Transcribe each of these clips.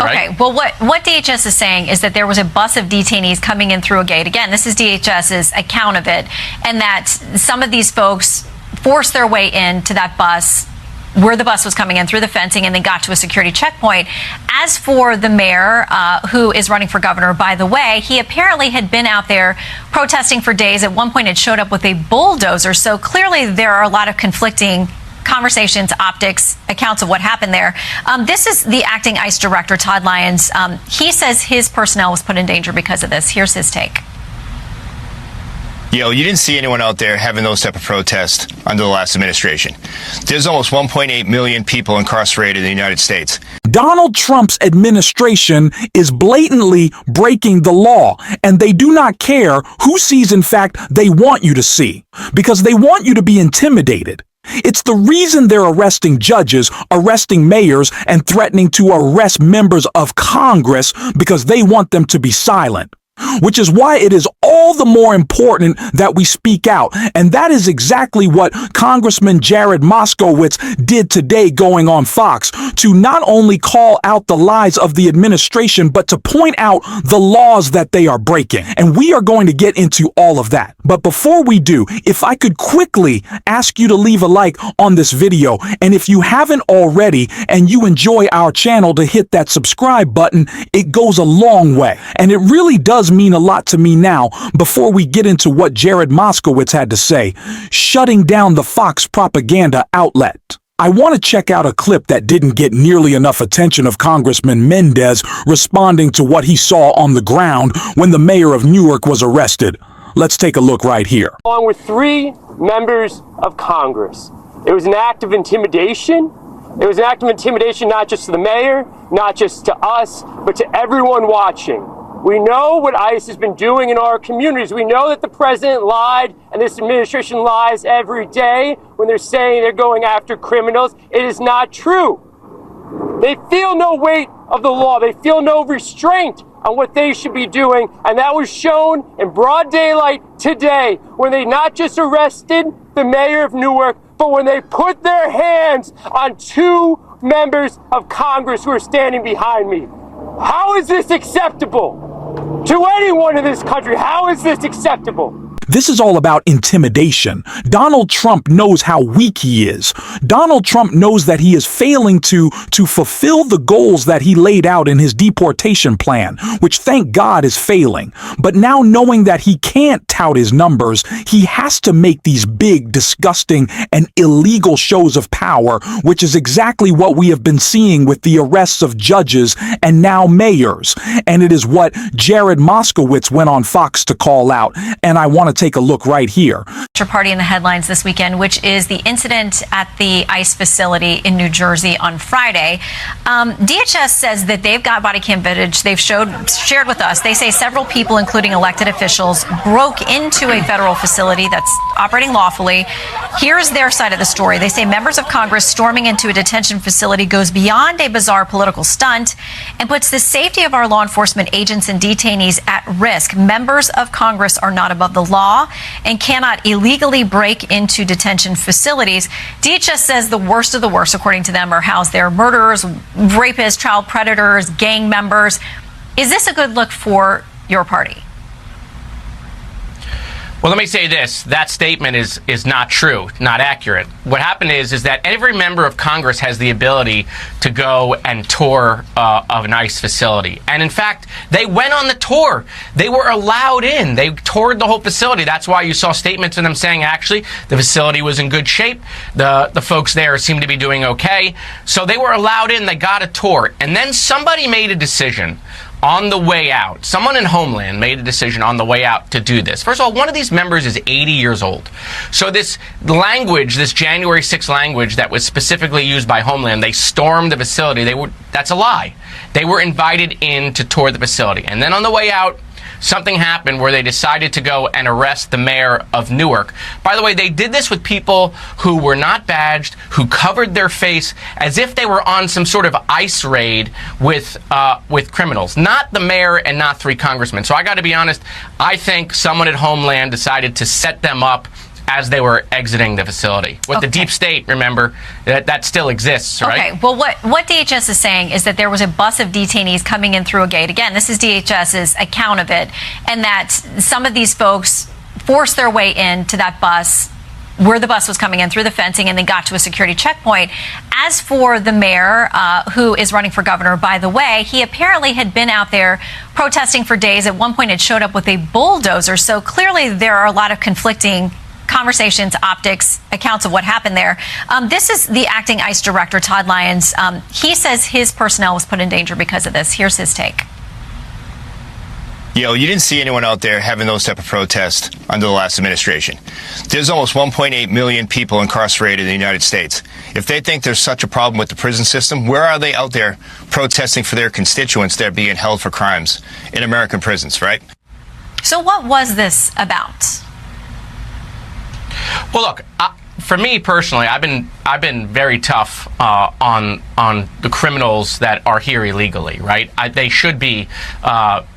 Right? Okay, well, what DHS is saying is that there was a bus of detainees coming in through a gate. Again, this is DHS's account of it, and that some of these folks forced their way into that bus where the bus was coming in through the fencing and then got to a security checkpoint. As for the mayor, who is running for governor, by the way, he apparently had been out there protesting for days. At one point, it showed up with a bulldozer. So clearly there are a lot of conflicting conversations, optics, accounts of what happened there. This is the acting ICE director, Todd Lyons. He says his personnel was put in danger because of this. Here's his take. You didn't see anyone out there having those type of protests under the last administration. There's almost 1.8 million people incarcerated in the United States. Donald Trump's administration is blatantly breaking the law, and they do not care who sees, in fact, they want you to see, because they want you to be intimidated. It's the reason they're arresting judges, arresting mayors, and threatening to arrest members of Congress, because they want them to be silent. Which is why it is all the more important that we speak out. And that is exactly what Congressman Jared Moskowitz did today going on Fox, to not only call out the lies of the administration, but to point out the laws that they are breaking. And we are going to get into all of that. But before we do, if I could quickly ask you to leave a like on this video, and if you haven't already and you enjoy our channel, to hit that subscribe button. It goes a long way. And it really does mean a lot to me now, before we get into what Jared Moskowitz had to say, shutting down the Fox propaganda outlet. I want to check out a clip that didn't get nearly enough attention of Congressman Mendez responding to what he saw on the ground when the mayor of Newark was arrested. Let's take a look right here. Along with 3 members of Congress. It was an act of intimidation. It was an act of intimidation not just to the mayor, not just to us, but to everyone watching. We know what ICE has been doing in our communities. We know that the president lied and this administration lies every day when they're saying they're going after criminals. It is not true. They feel no weight of the law. They feel no restraint on what they should be doing. And that was shown in broad daylight today when they not just arrested the mayor of Newark, but when they put their hands on 2 members of Congress who are standing behind me. How is this acceptable to anyone in this country? How is this acceptable? This is all about intimidation. Donald Trump knows how weak he is. Donald Trump knows that he is failing to fulfill the goals that he laid out in his deportation plan, which thank God is failing. But now, knowing that he can't tout his numbers, he has to make these big, disgusting, and illegal shows of power, which is exactly what we have been seeing with the arrests of judges and now mayors. And it is what Jared Moskowitz went on Fox to call out. And I want to take a look right here. Party in the headlines this weekend, which is the incident at the ICE facility in New Jersey on Friday. DHS says that they've got body cam footage they've shared with us. They say several people, including elected officials, broke into a federal facility that's operating lawfully. Here's their side of the story. They say members of Congress storming into a detention facility goes beyond a bizarre political stunt and puts the safety of our law enforcement agents and detainees at risk. Members of Congress are not above the law and cannot illegally break into detention facilities. DHS says the worst of the worst, according to them, are housed there: murderers, rapists, child predators, gang members. Is this a good look for your party? Well, let me say this. That statement is not true, not accurate. What happened is that every member of Congress has the ability to go and tour of an ICE facility. And in fact, they went on the tour. They were allowed in. They toured the whole facility. That's why you saw statements of them saying, actually, the facility was in good shape. The folks there seemed to be doing okay. So they were allowed in. They got a tour. And then somebody made a decision on the way out. Someone in Homeland made a decision on the way out to do this. First of all, one of these members is 80 years old. So this language, this January 6th language that was specifically used by Homeland, they stormed the facility. That's a lie. They were invited in to tour the facility. And then on the way out, something happened where they decided to go and arrest the mayor of Newark. By the way, they did this with people who were not badged, who covered their face as if they were on some sort of ICE raid with criminals. Not the mayor and not 3 congressmen. So I got to be honest, I think someone at Homeland decided to set them up as they were exiting the facility. With the deep state, remember, that still exists, right? Okay. Well, what DHS is saying is that there was a bus of detainees coming in through a gate. Again, this is DHS's account of it, and that some of these folks forced their way into that bus where the bus was coming in through the fencing and then got to a security checkpoint. As for the mayor, who is running for governor, by the way, he apparently had been out there protesting for days. At one point, had showed up with a bulldozer. So clearly there are a lot of conflicting conversations, optics, accounts of what happened there. This is the acting ICE director, Todd Lyons. He says his personnel was put in danger because of this. Here's his take. You didn't see anyone out there having those type of protests under the last administration. There's almost 1.8 million people incarcerated in the United States. If they think there's such a problem with the prison system, where are they out there protesting for their constituents that are being held for crimes in American prisons, right? So what was this about? Well, look, for me personally, I've been very tough on the criminals that are here illegally, right? They should be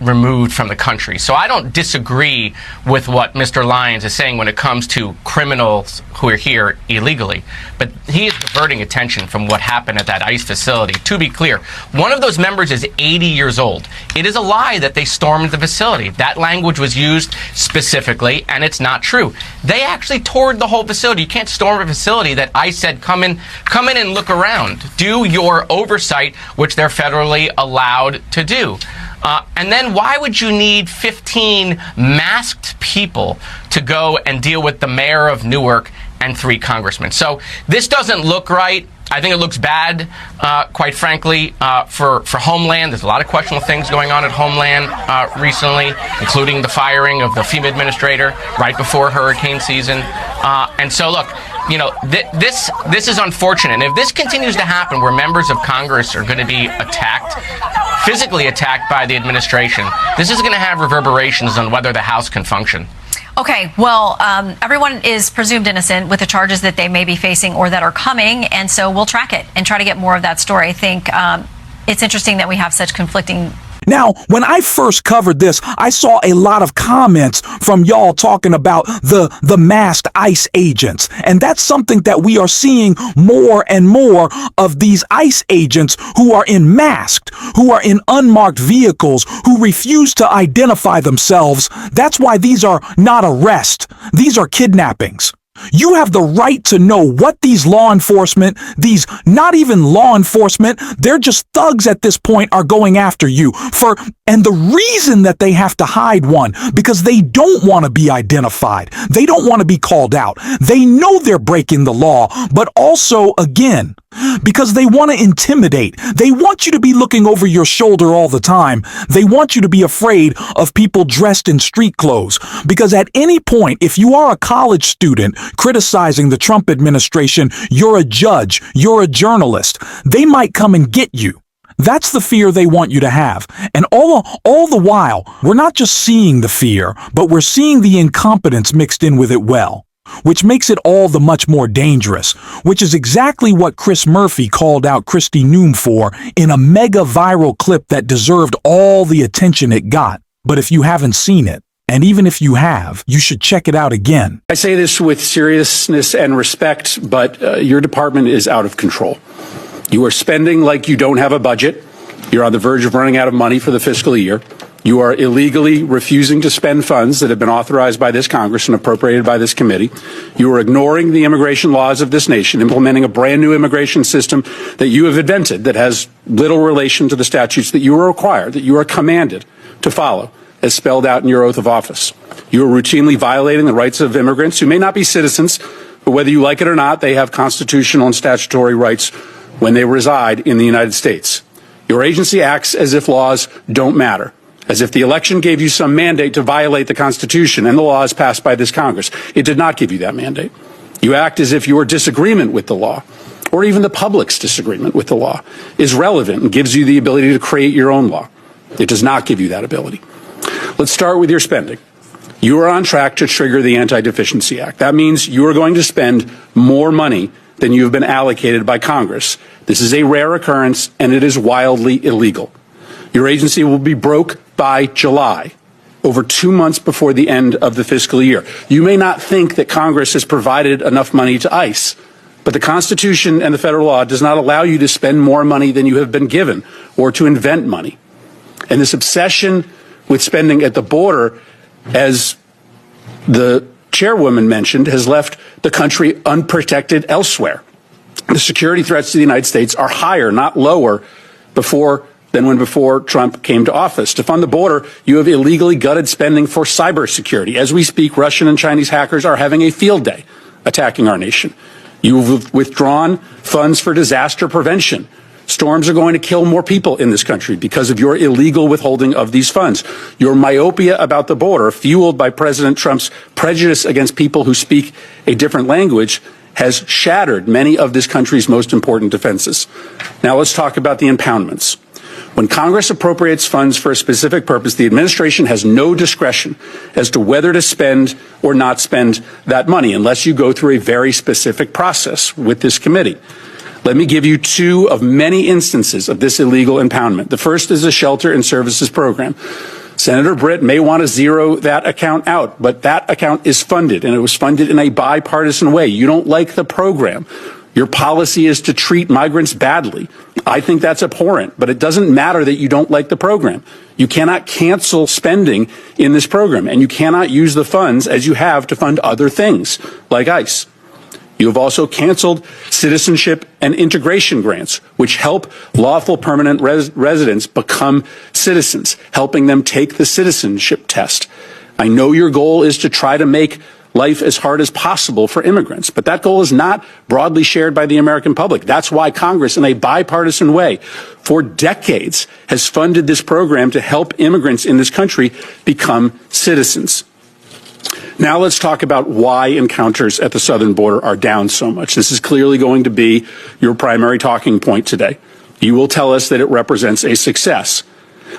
removed from the country. So I don't disagree with what Mr. Lyons is saying when it comes to criminals who are here illegally. But he is diverting attention from what happened at that ICE facility. To be clear, one of those members is 80 years old. It is a lie that they stormed the facility. That language was used specifically, and it's not true. They actually toured the whole facility. You can't storm a facility that ICE said, come in and look around. Do your oversight, which they're federally allowed to do. And then why would you need 15 masked people to go and deal with the mayor of Newark and 3 congressmen? So this doesn't look right. I think it looks bad, quite frankly, for Homeland. There's a lot of questionable things going on at Homeland recently, including the firing of the FEMA administrator right before hurricane season. And so, look, this is unfortunate. And if this continues to happen, where members of Congress are going to be attacked, physically attacked by the administration, this is going to have reverberations on whether the House can function. Okay, well, everyone is presumed innocent with the charges that they may be facing or that are coming, and so we'll track it and try to get more of that story. I think it's interesting that we have such conflicting. Now, when I first covered this, I saw a lot of comments from y'all talking about the masked ICE agents. And that's something that we are seeing more and more of, these ICE agents who are in masked, who are in unmarked vehicles, who refuse to identify themselves. That's why these are not arrests. These are kidnappings. You have the right to know what these law enforcement, these not even law enforcement, they're just thugs at this point, are going after you for. And the reason that they have to hide one, because they don't want to be identified. They don't want to be called out. They know they're breaking the law, but also, again, because they want to intimidate. They want you to be looking over your shoulder all the time. They want you to be afraid of people dressed in street clothes. Because at any point, if you are a college student criticizing the Trump administration, you're a judge, you're a journalist, they might come and get you. That's the fear they want you to have. And all the while, we're not just seeing the fear, but we're seeing the incompetence mixed in with it well, which makes it all the much more dangerous, which is exactly what Chris Murphy called out Kristi Noem for in a mega viral clip that deserved all the attention it got. But if you haven't seen it, and even if you have, you should check it out again. I say this with seriousness and respect, but your department is out of control. You are spending like you don't have a budget. You're on the verge of running out of money for the fiscal year. You are illegally refusing to spend funds that have been authorized by this Congress and appropriated by this committee. You are ignoring the immigration laws of this nation, implementing a brand new immigration system that you have invented that has little relation to the statutes that you are required, that you are commanded to follow, as spelled out in your oath of office. You are routinely violating the rights of immigrants who may not be citizens, but whether you like it or not, they have constitutional and statutory rights when they reside in the United States. Your agency acts as if laws don't matter, as if the election gave you some mandate to violate the Constitution and the laws passed by this Congress. It did not give you that mandate. You act as if your disagreement with the law, or even the public's disagreement with the law, is relevant and gives you the ability to create your own law. It does not give you that ability. Let's start with your spending. You are on track to trigger the Anti-Deficiency Act. That means you are going to spend more money than you have been allocated by Congress. This is a rare occurrence, and it is wildly illegal. Your agency will be broke by July. over 2 months before the end of the fiscal year. You may not think that Congress has provided enough money to ICE, but the Constitution and the federal law does not allow you to spend more money than you have been given or to invent money. And this obsession with spending at the border, as the chairwoman mentioned, has left the country unprotected elsewhere. The security threats to the United States are higher, not lower, than when before Trump came to office. To fund the border, you have illegally gutted spending for cybersecurity. As we speak, Russian and Chinese hackers are having a field day attacking our nation. You've withdrawn funds for disaster prevention. Storms are going to kill more people in this country because of your illegal withholding of these funds. Your myopia about the border, fueled by President Trump's prejudice against people who speak a different language, has shattered many of this country's most important defenses. Now let's talk about the impoundments. When Congress appropriates funds for a specific purpose, the administration has no discretion as to whether to spend or not spend that money unless you go through a very specific process with this committee. Let me give you two of many instances of this illegal impoundment. The first is the Shelter and Services Program. Senator Britt may want to zero that account out, but that account is funded, and it was funded in a bipartisan way. You don't like the program. Your policy is to treat migrants badly. I think that's abhorrent, but it doesn't matter that you don't like the program. You cannot cancel spending in this program, and you cannot use the funds as you have to fund other things like ICE. You have also canceled citizenship and integration grants, which help lawful permanent residents become citizens, helping them take the citizenship test. I know your goal is to try to make life as hard as possible for immigrants, but that goal is not broadly shared by the American public. That's why Congress, in a bipartisan way, for decades, has funded this program to help immigrants in this country become citizens. Now let's talk about why encounters at the southern border are down so much. This is clearly going to be your primary talking point today. You will tell us that it represents a success.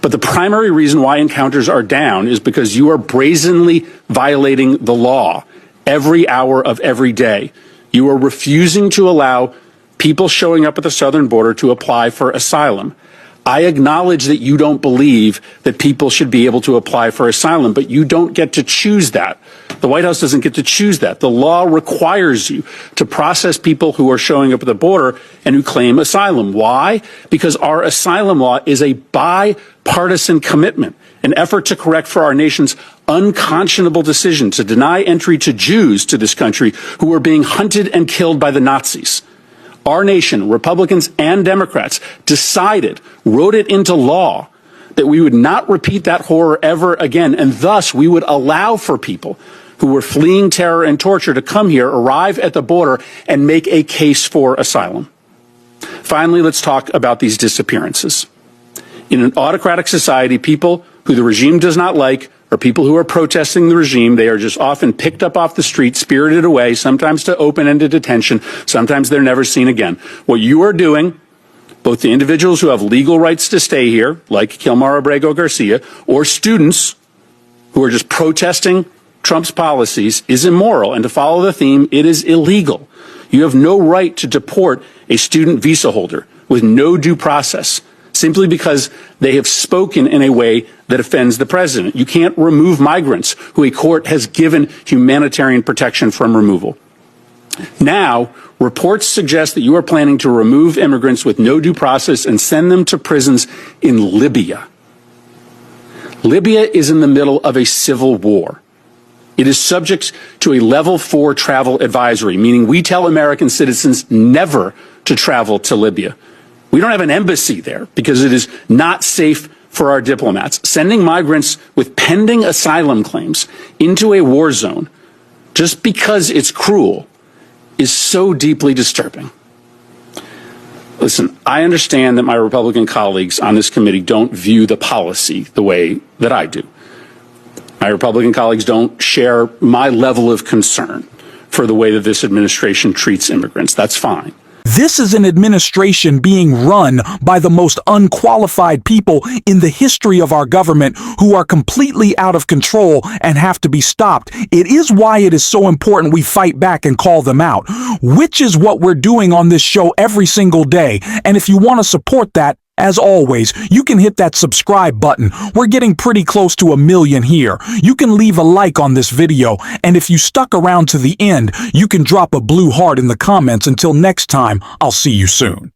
But the primary reason why encounters are down is because you are brazenly violating the law every hour of every day. You are refusing to allow people showing up at the southern border to apply for asylum. I acknowledge that you don't believe that people should be able to apply for asylum, but you don't get to choose that. The White House doesn't get to choose that. The law requires you to process people who are showing up at the border and who claim asylum. Why? Because our asylum law is a bipartisan commitment, an effort to correct for our nation's unconscionable decision to deny entry to Jews to this country who were being hunted and killed by the Nazis. Our nation, Republicans and Democrats, wrote it into law that we would not repeat that horror ever again, and thus we would allow for people who were fleeing terror and torture to come here, arrive at the border, and make a case for asylum. Finally, let's talk about these disappearances. In an autocratic society, people who the regime does not like or people who are protesting the regime, they are just often picked up off the street, spirited away, sometimes to open-ended detention, sometimes they're never seen again. What you are doing, both the individuals who have legal rights to stay here, like Kilmar Abrego Garcia, or students who are just protesting Trump's policies, is immoral. And to follow the theme, it is illegal. You have no right to deport a student visa holder with no due process, simply because they have spoken in a way that offends the president. You can't remove migrants who a court has given humanitarian protection from removal. Now, reports suggest that you are planning to remove immigrants with no due process and send them to prisons in Libya. Libya is in the middle of a civil war. It is subject to a level 4 travel advisory, meaning we tell American citizens never to travel to Libya. We don't have an embassy there because it is not safe for our diplomats. Sending migrants with pending asylum claims into a war zone just because it's cruel is so deeply disturbing. Listen, I understand that my Republican colleagues on this committee don't view the policy the way that I do. My Republican colleagues don't share my level of concern for the way that this administration treats immigrants. That's fine. This is an administration being run by the most unqualified people in the history of our government who are completely out of control and have to be stopped. It is why it is so important we fight back and call them out, which is what we're doing on this show every single day. And if you want to support that, As always, you can hit that subscribe button. We're getting pretty close to 1 million here. You can leave a like on this video, and if you stuck around to the end, you can drop a blue heart in the comments. Until next time, I'll see you soon.